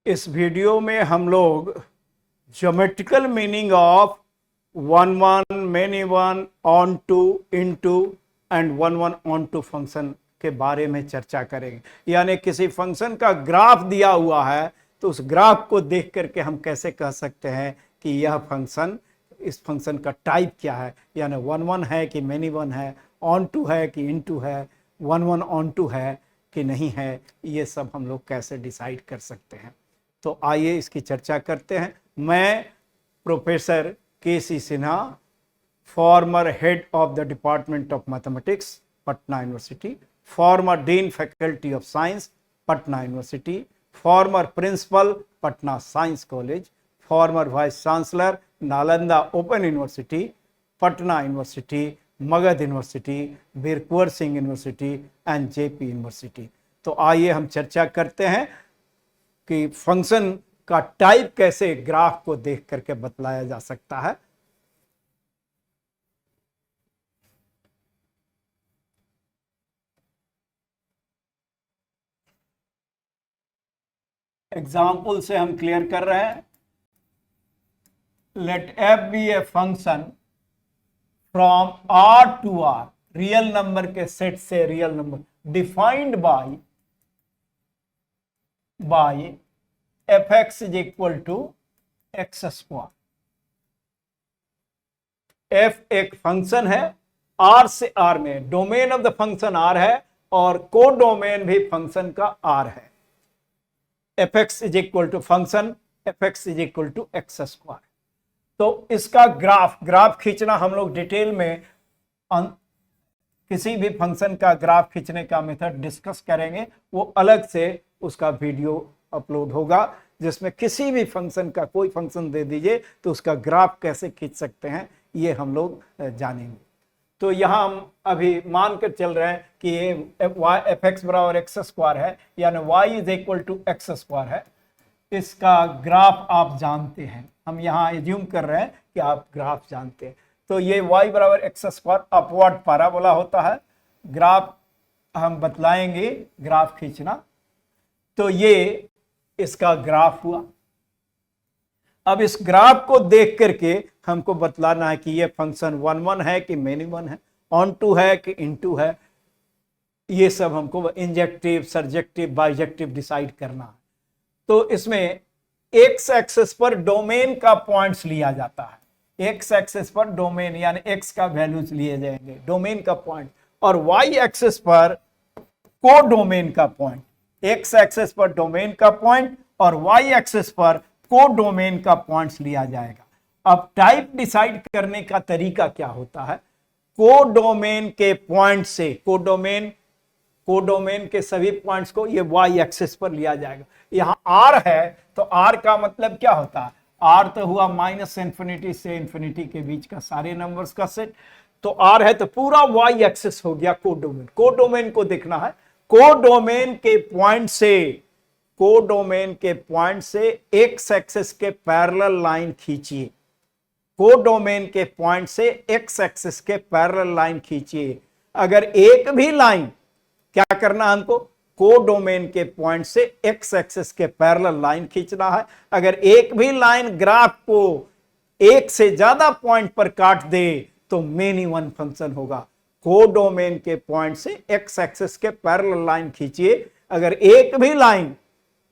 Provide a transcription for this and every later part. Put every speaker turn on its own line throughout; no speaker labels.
इस वीडियो में हम लोग geometrical meaning of one one, many one, onto, into and one one onto function के बारे में चर्चा करेंगे। यानी किसी फंक्शन का ग्राफ दिया हुआ है तो उस ग्राफ को देख करके हम कैसे कह सकते हैं कि यह फंक्शन, इस फंक्शन का टाइप क्या है, यानी वन वन है कि मेनी वन है, ऑन टू है कि इनटू है, वन वन ऑन टू है कि नहीं है, ये सब हम लोग कैसे डिसाइड कर सकते हैं। तो आइए इसकी चर्चा करते हैं। मैं professor K C. Sinha, former head of the department of mathematics, Patna university, former dean faculty of science, Patna university, former principal, Patna science college, former vice chancellor, Nalanda open university, Patna university, Magadh university, Veer Kunwar Singh university and JP university. तो आइए हम चर्चा करते हैं कि function का type कैसे graph को देख करके बतलाया जा सकता है। एग्जाम्पल से हम क्लियर कर रहे हैं। Let f be a function from R to R, real number के सेट से real number, defined by f x is equal to x square. F एक फंक्शन है आर से आर में, domain of the function R है और codomain भी function का आर है। F x is equal to function f x is equal to x square. तो इसका ग्राफ खींचना हम लोग डिटेल में किसी भी फंक्शन का ग्राफ खींचने का मेथड डिस्कस करेंगे। वो अलग से उसका वीडियो अपलोड होगा जिसमें किसी भी फंक्शन का, कोई फंक्शन दे दीजिए तो उसका ग्राफ कैसे खींच सकते हैं ये हम लोग जानेंगे। तो यहाँ हम अभी मान कर चल रहे हैं कि ये एफ एक्स बराबर एक्स स्क्वायर है, यानी y is equal to x square है। इसका ग्राफ आप जानते हैं, हम यहाँ एज्यूम कर रहे हैं कि आप ग्राफ जानते हैं। तो ये y बराबर एक्स स्क्वायर अपवर्ड पैराबोला होता है। ग्राफ हम बतलाएंगे, ग्राफ खींचना। तो ये इसका ग्राफ हुआ। अब इस ग्राफ को देख करके हमको बतलाना है कि ये फंक्शन वन वन है कि मेनी वन है, ऑन टू है कि इनटू है। ये सब हमको इंजेक्टिव, सर्जेक्टिव, बाइजेक्टिव डिसाइड करना है। तो इसमें एक्स एक्सिस पर डोमेन का पॉइंट्स लिया जाता है। एक्स एक्सिस पर डोमेन यानी एक्स का वैल्यूज लिए जाएंगे, डोमेन का पॉइंट, और वाई एक्सिस पर को डोमेन का पॉइंट। एक्स एक्सिस पर डोमेन का पॉइंट और वाई एक्सिस पर को डोमेन का पॉइंट्स लिया जाएगा। अब टाइप डिसाइड करने का तरीका क्या होता है? को डोमेन के पॉइंट से, को डोमेन के सभी पॉइंट्स को ये वाई एक्सिस पर लिया जाएगा। यहां आर है तो आर का मतलब क्या होता है? आर तो हुआ माइनस इंफिनिटी से इंफिनिटी के बीच का सारे नंबर्स का सेट। तो आर है तो पूरा वाई एक्सिस हो गया को डोमेन। को डोमेन को देखना है। को डोमेन के पॉइंट से एक्स एक्सिस के पैरेलल लाइन खींचिए। को डोमेन के पॉइंट से एक्स एक्सिस के पैरेलल लाइन खींचिए। अगर एक भी लाइन, क्या करना हमको? को डोमेन के पॉइंट से एक्स एक्सिस के पैरेलल लाइन खींचना है। अगर एक भी लाइन ग्राफ को एक से ज्यादा पॉइंट पर काट दे तो मेनी वन फंक्शन होगा। को डोमेन के पॉइंट से एक्स एक्सिस के पैरेलल लाइन खींचिए। अगर एक भी लाइन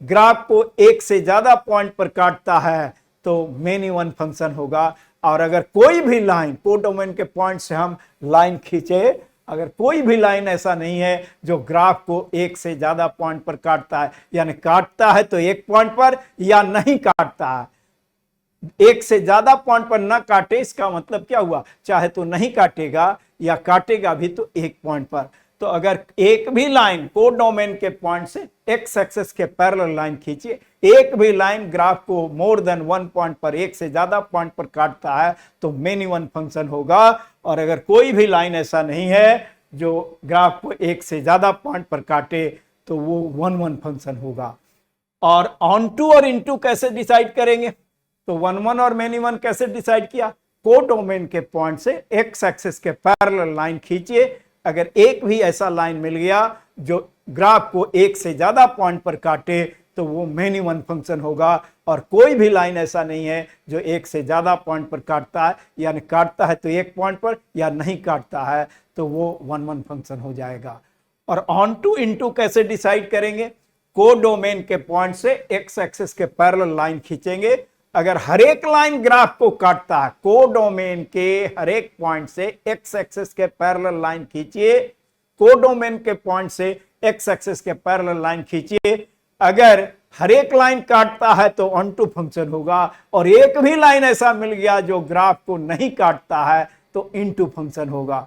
ग्राफ को एक से ज्यादा पॉइंट पर काटता है तो मेनी वन फंक्शन होगा। और अगर कोई भी लाइन, को डोमेन के पॉइंट से हम लाइन खींचे, अगर कोई भी लाइन ऐसा नहीं है जो ग्राफ को एक से ज्यादा पॉइंट पर काटता है, यानी काटता है तो एक पॉइंट पर या नहीं काटता है, एक से ज्यादा पॉइंट पर ना काटे, इसका मतलब क्या हुआ? चाहे तो नहीं काटेगा या काटेगा भी तो एक पॉइंट पर। तो अगर एक भी लाइन को डोमेन के पॉइंट से एक्स एक्सिस के पैरेलल लाइन खींचिए, एक भी लाइन ग्राफ को मोर देन वन पॉइंट पर, एक से ज्यादा पॉइंट पर काटता है तो मेनी वन फंक्शन होगा। और अगर कोई भी लाइन ऐसा नहीं है जो ग्राफ को एक से ज्यादा पॉइंट पर काटे तो वो वन वन फंक्शन होगा। और ऑन टू और इनटू कैसे डिसाइड करेंगे? तो वन वन और मेनी वन कैसे डिसाइड किया? को डोमेन के पॉइंट से एक्स एक्सिस के पैरेलल लाइन खींचिए। अगर एक भी ऐसा लाइन मिल गया जो ग्राफ को एक से ज्यादा पॉइंट पर काटे तो वो मेनी वन फंक्शन होगा। और कोई भी लाइन ऐसा नहीं है जो एक से ज्यादा पॉइंट पर काटता है, यानी काटता है तो एक पॉइंट पर, या नहीं काटता है तो वो वन फंक्शन हो जाएगा। और ऑन टू इनटू कैसे डिसाइड करेंगे? कोडोमेन के पॉइंट से एक्स एक्सिस के पैरेलल लाइन खींचेंगे। अगर हर एक लाइन ग्राफ को काटता है, कोडोमेन के हर एक पॉइंट से एक्स एक्सिस के पैरेलल लाइन खींचिए, कोडोमेन के पॉइंट से एक्स एक्सिस के पैरेलल लाइन खींचिए। अगर हर एक लाइन काटता है तो ऑन टू फंक्शन होगा, और एक भी लाइन ऐसा मिल गया जो ग्राफ को नहीं काटता है तो इनटू फंक्शन होगा।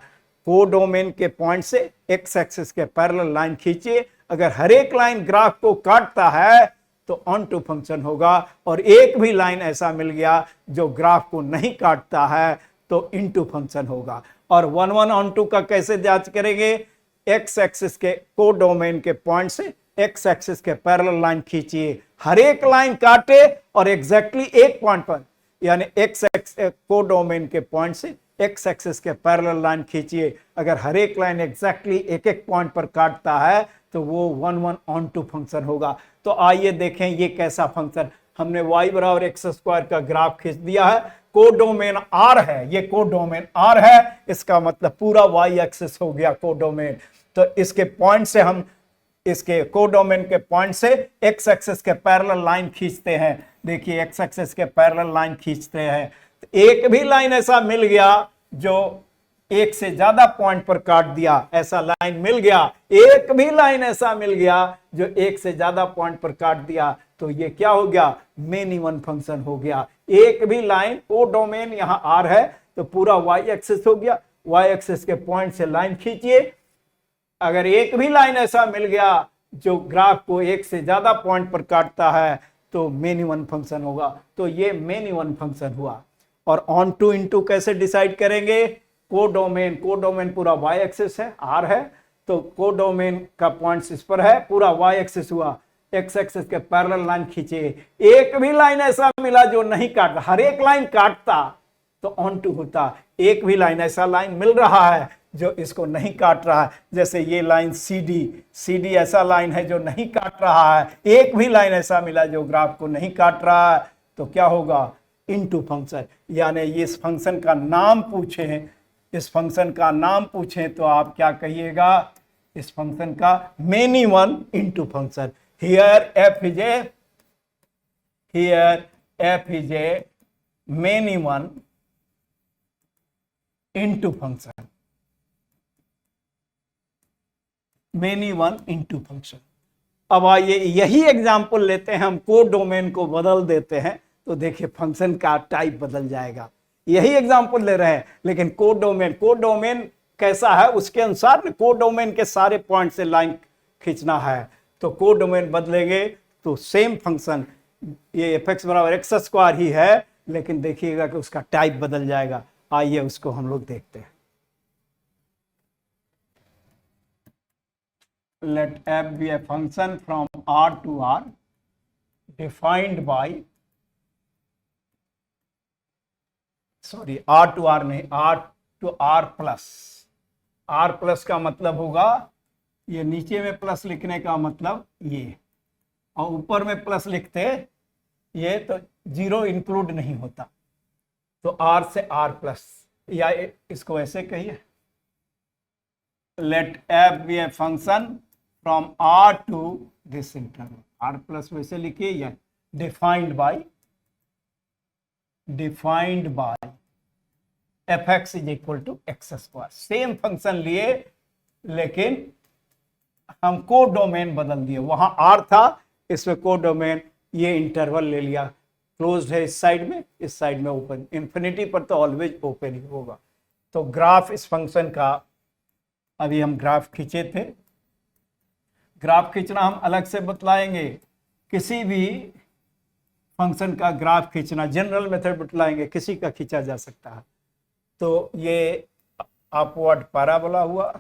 कोडोमेन के पॉइंट से एक्स एक्सिस के पैरेलल लाइन खींचिए, अगर हर एक लाइन ग्राफ को काटता है तो ऑन टू फंक्शन होगा, और एक भी लाइन ऐसा मिल गया जो ग्राफ को नहीं काटता है तो इनटू फंक्शन होगा। और वन ऑन टू का कैसे जांच करेंगे? एक्स एक्सिस के कोडोमेन के पॉइंट से एक्स एक्सिस के पैरेलल लाइन खींचिए, हर एक लाइन काटे और एग्जैक्टली एक पॉइंट पर, यानी एक्स एक्स कोडोमेन के पॉइंट से एक्स एक्सिस के पैरेलल लाइन खींचिए। अगर हर एक लाइन एग्जैक्टली एक एक पॉइंट पर काटता है तो वो वन ऑन टू फंक्शन होगा। तो आइए देखें ये कैसा फंक्शन। हमने y बराबर एक्स स्क्वायर का ग्राफ खींच दिया है, कोडोमेन r है, ये कोडोमेन r है, इसका मतलब पूरा y एक्सिस हो गया कोडोमेन। तो इसके पॉइंट से हम इसके कोडोमेन के पॉइंट से एक्स एक्सिस के पैरेलल लाइन खींचते हैं। देखिए एक्स एक्सिस के पैरेलल लाइन खींचते हैं, तो एक भी लाइन ऐसा मिल गया जो एक से ज्यादा पॉइंट पर काट दिया, ऐसा लाइन मिल गया, एक भी लाइन ऐसा मिल गया जो एक से ज्यादा पॉइंट पर काट दिया, तो ये क्या हो गया? मेनी वन फंक्शन हो गया। एक भी लाइन, कोडोमेन यहां r है तो पूरा y एक्सिस हो गया, y एक्सिस के पॉइंट से लाइन खींचिए। अगर एक भी लाइन ऐसा मिल गया जो ग्राफ को एक से ज्यादा पॉइंट पर काटता है तो मेनी वन फंक्शन होगा। तो ये मेनी वन फंक्शन हुआ। और ऑन टू इनटू कैसे डिसाइड करेंगे? कोडोमेन पूरा y एक्सिस है, r है, तो कोडोमेन का पॉइंट इस पर है, पूरा y एक्सिस हुआ, x एक्सिस के पैरेलल लाइन खींचे। एक भी लाइन ऐसा मिला जो नहीं काटता, हर एक लाइन काटता तो ऑन टू होता। एक भी लाइन ऐसा लाइन मिल रहा है जो इसको नहीं काट रहा है, जैसे ये लाइन CD ऐसा लाइन है जो नहीं काट रहा है, एक भी लाइन ऐसा मिला जो ग्राफ को नहीं काट रहा है, तो क्या होगा? Into function. यानी इस फंक्शन का नाम पूछें, इस फंक्शन का नाम पूछें तो आप क्या कहिएगा? इस फंक्शन का many one into function. Here f is a many one into function, many one into function. अब आइए यही एग्जांपल लेते हैं, हम कोडोमेन को बदल देते हैं तो देखिए फंक्शन का टाइप बदल जाएगा। यही एग्जांपल ले रहे हैं, लेकिन कोडोमेन कैसा है उसके अनुसार कोडोमेन के सारे पॉइंट से लाइन खींचना है, तो कोडोमेन बदलेंगे तो सेम फंक्शन, ये fx बराबर एक्स स्क्वायर ही है, लेकिन देखिएगा कि उसका टाइप बदल जाएगा। आइए उसको हम लोग देखते हैं। Let f be a function from R to R defined by, sorry R to R नहीं, R to R plus. R plus का मतलब होगा, ये नीचे में प्लस लिखने का मतलब ये, और ऊपर में प्लस लिखते ये तो जीरो इंक्लूड नहीं होता, तो R से R प्लस, या इसको ऐसे कहिए, let f be a function from R to this interval, R plus वैसे लिखिए, या defined by fx is equal to x square. Same function लिए, लेकिन हम कोडोमेन बदल दिए, वहां R था, इसमें कोडोमेन, ये इंटरवल ले लिया, क्लोज्ड है इस साइड में, इस साइड में ओपन, इंफिनिटी पर तो ऑलवेज ओपन ही होगा। तो ग्राफ इस फंक्शन का, अभी हम ग्राफ खींचे थे, ग्राफ खींचना हम अलग से बतलाएंगे, किसी भी फंक्शन का ग्राफ खींचना जनरल मेथड बतलाएंगे, किसी का खींचा जा सकता है। तो ये अपवर्ड पैराबोला हुआ,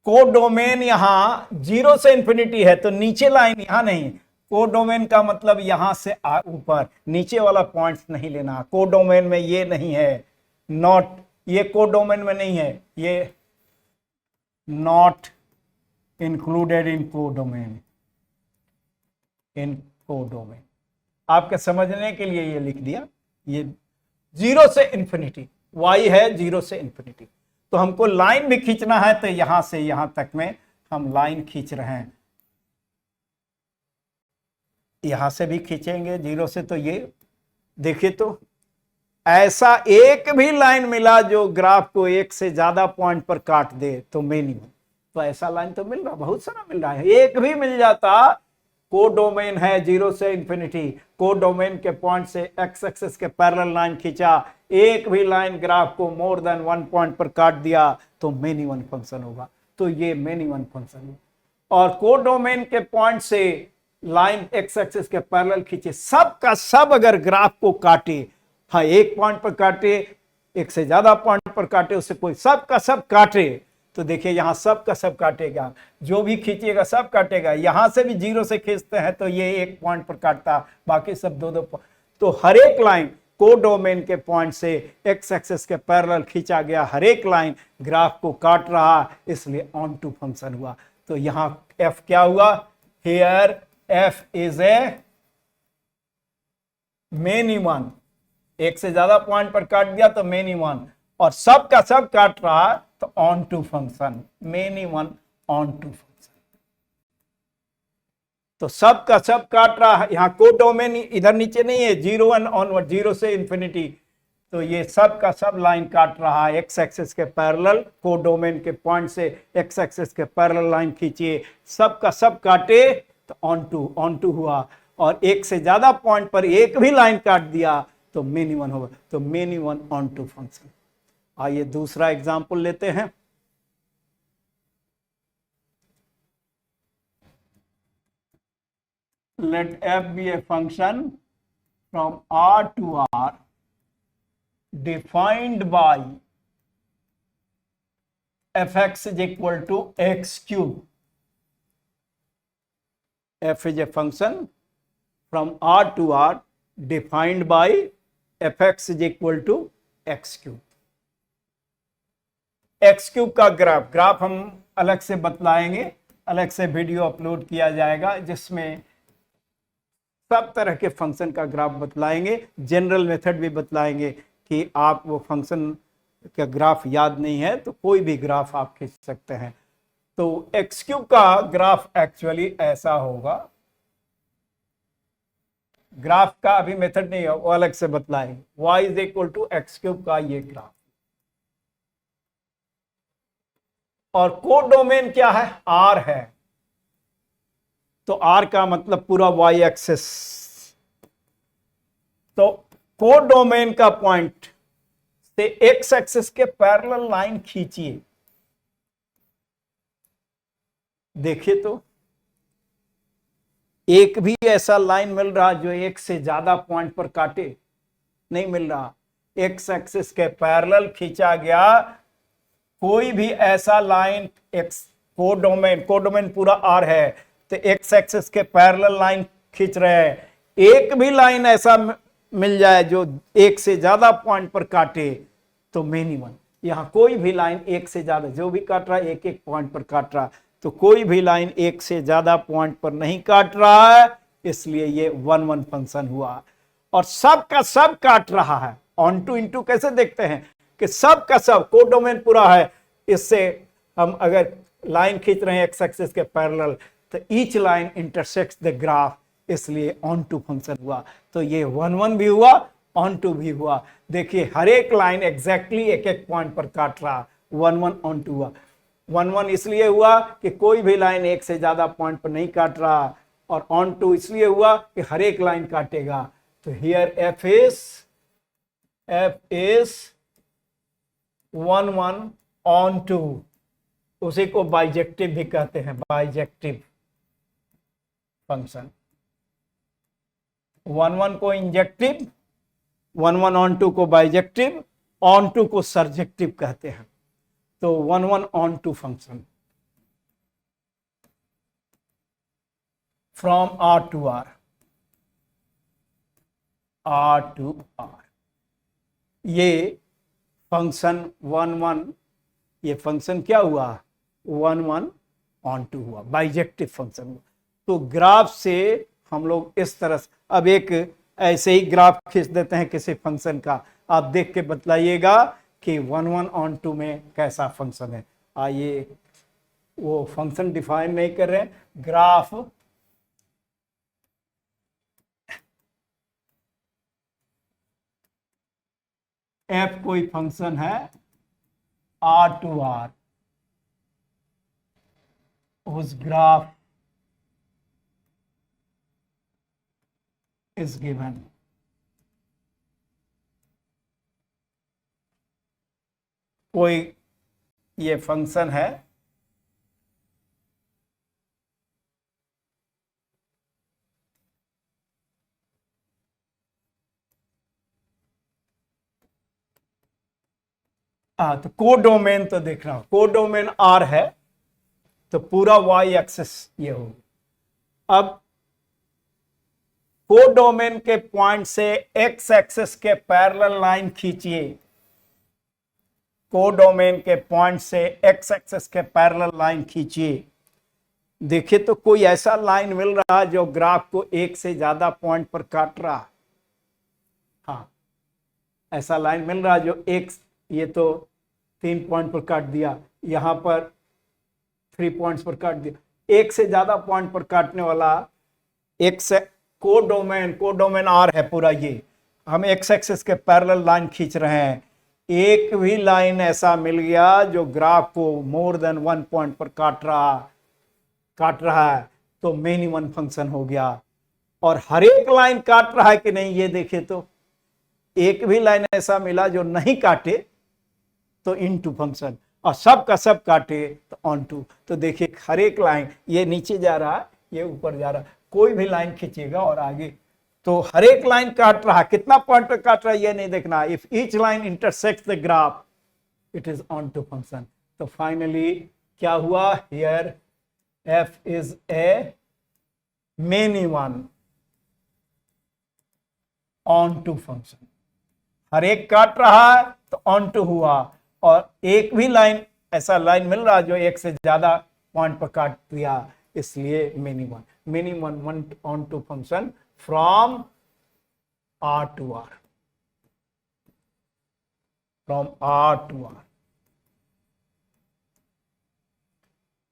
कोडोमेन यहां 0 से इंफिनिटी है, तो नीचे लाइन यहां नहीं, कोडोमेन का मतलब यहां से ऊपर, नीचे वाला पॉइंट्स नहीं लेना, कोडोमेन में ये नहीं है, नॉट, ये कोडोमेन में नहीं है, ये not included in codomain, in codomain. आपके समझने के लिए ये लिख दिया। ये 0 से इंफिनिटी, y है 0 से इंफिनिटी। तो हमको लाइन भी खींचना है, तो यहां से यहां तक में हम लाइन खींच रहे हैं। यहां से भी खींचेंगे 0 से। तो ये देखिए, तो ऐसा एक भी लाइन मिला जो ग्राफ को एक से ज्यादा पॉइंट पर काट दे तो मिनिमम। तो ऐसा लाइन तो मिल रहा, बहुत सारा मिल रहा है। एक भी मिल जाता, कोडोमेन है 0 से इंफिनिटी, कोडोमेन के पॉइंट से एक्स एक्सिस के पैरेलल लाइन खींचा, एक भी लाइन ग्राफ को मोर देन 1 पॉइंट पर काट दिया तो मिनिमम फंक्शन होगा। तो ये मिनिमम फंक्शन है। और कोडोमेन के पॉइंट से लाइन एक्स एक्सिस के पैरेलल खींचे, सब का सब अगर ग्राफ को काटे, हाँ एक पॉइंट पर काटे, एक से ज्यादा पॉइंट पर काटे, उससे कोई सब का सब काटे, तो देखिए यहां सब का सब काटेगा, जो भी खींचिएगा सब काटेगा। यहां से भी 0 से खींचते हैं तो ये एक पॉइंट पर काटता, बाकी सब दो दो। तो हर एक लाइन कोडोमेन के पॉइंट से एक्स एक्सिस के पैरेलल खींचा गया हर एक लाइन ग्राफ को काट रहा, इसलिए ऑन टू फंक्शन हुआ। तो यहां एफ क्या हुआ? Here F is A minimum. एक से ज्यादा पॉइंट पर काट दिया तो मिनिमम, और सब का सब काट रहा तो onto function, minimum onto function. तो सब का सब काट रहा है। यहां कोडोमेन इधर नीचे नहीं है, 0 1 ऑनवर्ड, 0 से इंफिनिटी। तो ये सब का सब लाइन काट रहा है एक्स एक्सिस के पैरेलल, कोडोमेन के पॉइंट से एक्स एक्सिस के पैरेलल लाइन खींचिए, सब का सब काटे तो ऑन टू हुआ। और एक से ज्यादा पॉइंट पर एक भी लाइन काट दिया तो मिनिमम होगा। तो मिनिमम ऑन टू फंक्शन। आइए दूसरा एग्जांपल लेते हैं। Let f be a function from R to R defined by fx is equal to x cube. F is a function from R to R defined by fx is equal to x cube. X cube का graph हम अलग से बतलाएंगे, अलग से video upload किया जाएगा जिसमें सब तरह के फंक्शन का ग्राफ बतलाएंगे, जनरल मेथड भी बतलाएंगे कि आप वो फंक्शन का ग्राफ याद नहीं है तो कोई भी ग्राफ आप खींच सकते हैं। तो एक्स क्यूब का ग्राफ एक्चुअली ऐसा होगा। ग्राफ का अभी मेथड नहीं है, वो अलग से बतलाएंगे। y इज इक्वल टू एक्स क्यूब का ये ग्राफ। और कोडोमेन क्या है? R है। तो R का मतलब पूरा y एक्सिस। तो कोडोमेन का पॉइंट से x एक्सिस के पैरेलल लाइन खींचिए। देखिए तो एक भी ऐसा लाइन मिल रहा जो एक से ज्यादा पॉइंट पर काटे? नहीं मिल रहा। एक्स एक्सिस के पैरेलल खींचा गया कोई भी ऐसा लाइन, एक्स कोडोमेन पूरा R है तो एक्स एक्सिस के पैरेलल लाइन खींच रहे हैं, एक भी लाइन ऐसा मिल जाए जो एक से ज्यादा पॉइंट पर काटे तो मिनिमम। यहां कोई भी लाइन एक से ज्यादा, जो भी काट रहा है एक एक पॉइंट पर काट रहा, तो कोई भी लाइन एक से ज्यादा पॉइंट पर नहीं काट रहा है, इसलिए ये 1 1 फंक्शन हुआ। और सब का सब काट रहा है। ऑन टू इंटू कैसे देखते हैं कि सब का सब कोडोमेन पूरा है, इससे हम अगर लाइन खींच रहे हैं एक्स एक्सिस के पैरेलल तो each line intersects the graph, इसलिए ऑन टू फंक्शन हुआ। तो ये 1 1 भी हुआ, ऑन टू भी हुआ। देखिए हर एक लाइन एग्जैक्टली एक एक पॉइंट पर काट रहा, 1 1 ऑन टू हुआ। 1 1 इसलिए हुआ कि कोई भी लाइन एक से ज्यादा पॉइंट पर नहीं काट रहा, और ऑन टू इसलिए हुआ कि हर एक लाइन काटेगा। तो here F is 1 1 onto. उसी को बाइजेक्टिव भी कहते हैं, बाइजेक्टिव फंक्शन। 1 1 को इंजेक्टिव, 1 1 ऑन टू को बाइजेक्टिव, ऑन टू को सर्जेक्टिव कहते हैं। तो 1 1 onto function from R to R, R to R। ये फंक्शन 1 1, ये फंक्शन क्या हुआ? 1 1 ऑन टू हुआ, बाइजेक्टिव फंक्शन हुआ। तो ग्राफ से हम लोग इस तरह से, अब एक ऐसे ही ग्राफ खींच देते हैं किसी फंक्शन का, आप देख के बतलाइएगा कि 1 ऑन टू में कैसा फंक्शन है। आइए, वो फंक्शन डिफाइन नहीं कर रहे हैं, ग्राफ एफ कोई फंक्शन है आर टू आर, उस ग्राफ इज गिवन। कोई ये फंक्शन है तो कोडोमेन तो देख रहा हूं, कोडोमेन आर है तो पूरा वाई एक्सिस ये होगा। अब कोडोमेन के पॉइंट से एक्स एक्सिस के पैरेलल लाइन खींचिए, कोडोमेन के पॉइंट से एक्स एक्सिस के पैरेलल लाइन खींचिए। देखिए तो कोई ऐसा लाइन मिल रहा है जो ग्राफ को एक से ज्यादा पॉइंट पर काट रहा है। हाँ, ऐसा लाइन मिल रहा है जो एक, ये तो 3 पॉइंट पर काट दिया, यहां पर 3 पॉइंट्स पर काट दिया, एक से ज्यादा पॉइंट पर काटने वाला एक से कोडोमेन आर है पूरा। ये हम एक्स एक्सिस के पैरेलल लाइन खींच रहे हैं, एक भी लाइन ऐसा मिल गया जो ग्राफ को मोर देन 1 पॉइंट पर काट रहा है तो मिनिमम फंक्शन हो गया। और हर एक लाइन काट रहा है कि नहीं ये देखिए, तो एक भी लाइन ऐसा मिला जो नहीं काटे तो इनटू फंक्शन, और सब का सब काटे तो ऑन टू। तो देखिए हर एक लाइन, ये नीचे जा रहा है, ये ऊपर जा रहा है, कोई भी लाइन खींचेगा और आगे तो हर एक लाइन काट रहा है, कितना पॉइंट पर काट रहा है ये नहीं देखना। If each line intersects the graph it is onto function. तो फाइनली क्या हुआ, here F is a many one onto function. हर एक काट रहा है तो ऑन टू हुआ, और एक भी लाइन ऐसा लाइन मिल रहा जो एक से ज्यादा पॉइंट पर काट दिया, इसलिए minimum one onto function from R to R, from R to R.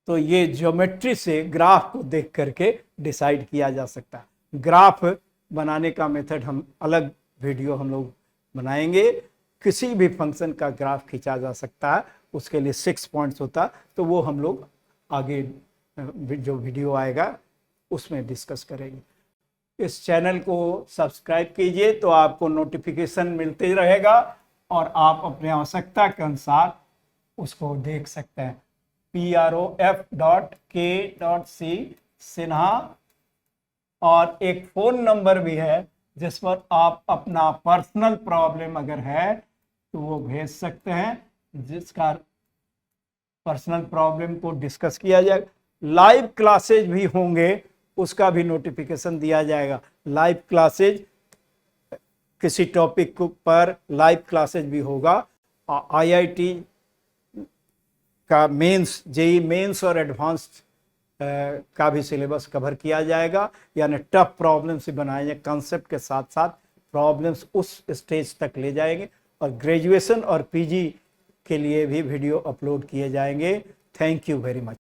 तो ये ज्योमेट्री से ग्राफ को देख करके डिसाइड किया जा सकता है। ग्राफ बनाने का मेथड हम अलग वीडियो हम लोग बनाएंगे। किसी भी फंक्शन का ग्राफ खींचा जा सकता है, उसके लिए 6 पॉइंट्स होता, तो वो हम लोग आगे जो वीडियो आएगा उसमें डिस्कस करेंगे। इस चैनल को सब्सक्राइब कीजिए तो आपको नोटिफिकेशन मिलते रहेगा और आप अपने आवश्यकता के अनुसार उसको देख सकते हैं। prof.k.c सिन्हा, और एक फोन नंबर भी है जिस पर आप अपना पर्सनल प्रॉब्लम अगर है तो वो भेज सकते हैं, जिसका पर्सनल प्रॉब्लम को डिस्कस किया जाएगा। लाइव क्लासेज भी होंगे, उसका भी नोटिफिकेशन दिया जाएगा। लाइव क्लासेज, किसी टॉपिक पर लाइव क्लासेज भी होगा। आईआईटी का मेंस, जेई मेंस और एडवांस्ड का भी सिलेबस कवर किया जाएगा, यानी टफ प्रॉब्लम्स ही बनाए जाए, कंसेप्ट के साथ साथ प्रॉब्लम्स उस स्टेज तक ले जाएंगे। और ग्रेजुएशन और पीजी के लिए भी वीडियो अपलोड किए जाएंगे। Thank you very much.